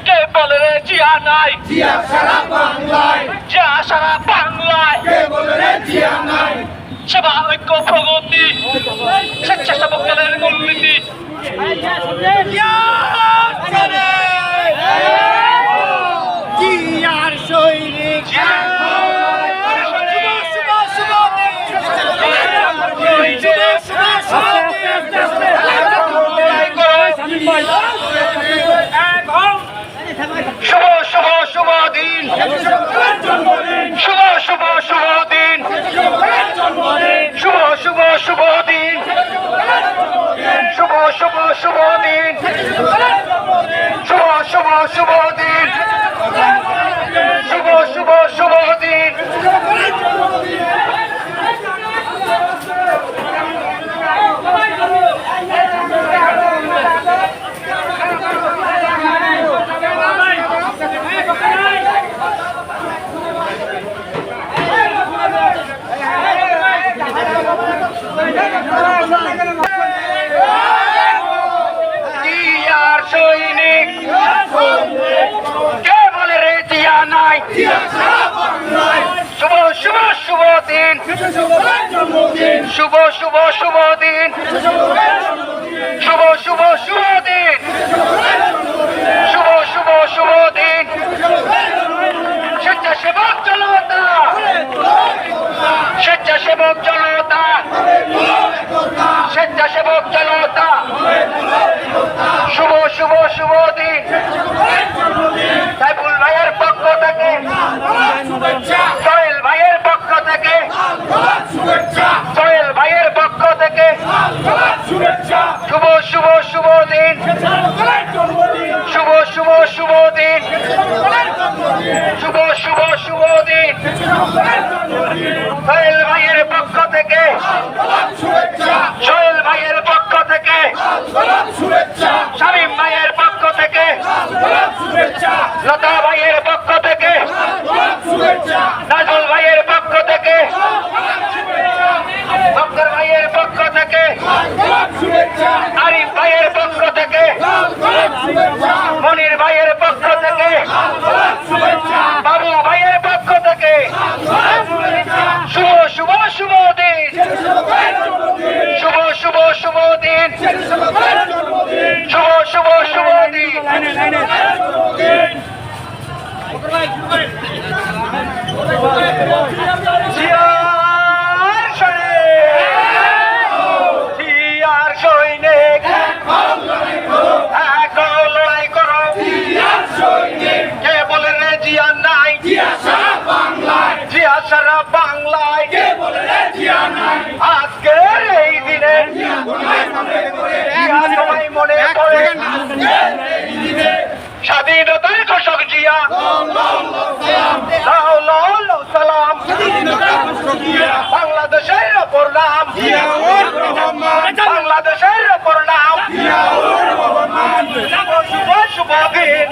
কে বলে রে জিয়া নাই, জিয়া সারা বাংলায়, জিয়া সারা বাংলায়, কে বলে রে জিয়া নাই। সেবা ঐক্য প্রগতি স্বেচ্ছাসেবক দলের মূলনীতি। জিয়ার সৈনিক শুভ শুভ শুভ দিন, শুভ শুভ শুভ দিন, শুভ শুভ শুভ দিন, শুভ শুভ শুভ দিন, শুভ শুভ শুভ দিন, শুভ শুভ শুভ দিন। জিয়ার সৈনিক কে বলে রে জিয়া নাই, শুভ শুভ শুভ দিন, শুভ শুভ শুভ দিন, শুভ শুভ শুভ দিন, শুভ শুভ শুভ দিন। স্বেচ্ছাসেবক জনতা, স্বেচ্ছাসেবক জনতা, স্বেচ্ছাসেবক জনতা, শুভ শুভ শুভ দিন। সাইফুল ভাইয়ের পক্ষ থেকে, সোহেল ভাইয়ের পক্ষ থেকে, সোহেল ভাইয়ের পক্ষ থেকে শুভ শুভ শুভ দিন, শুভ শুভ শুভ দিন, শুভ শুভ শুভ দিন। সোহেল ভাইয়ের পক্ষ থেকে, সোহেল ভাইয়ের পক্ষ থেকে, শামীম ভাইয়ের পক্ষ থেকে, লতা ভাইয়ের পক্ষ থেকে, নাজমুল ভাইয়ের পক্ষ থেকে, বক্কর ভাইয়ের পক্ষ থেকে, আরিফ ভাইয়ের পক্ষ থেকে, মনির ভাইয়ের পক্ষ থেকে, বাবু ভাইয়ের পক্ষ থেকে শুভ শুভ শুভ দিন, শুভ শুভ শুভ দিন, শুভ শুভ শুভ দিন। জিয়ার সৈনিক লড়াই করো, কে বলে রে জিয়া নাই, জিয়া সারা বাংলায়, জিয়া সারা বাংলায়, কে বলে রে জিয়া নাই। আজকের এই দিনে জিয়া সবাই মনে করে, স্বাধীনতার ঘোষক জিয়া, সালাম, বাংলাদেশের অপর নাম, বাংলাদেশের অপর নাম, শুভ শুভ দিন।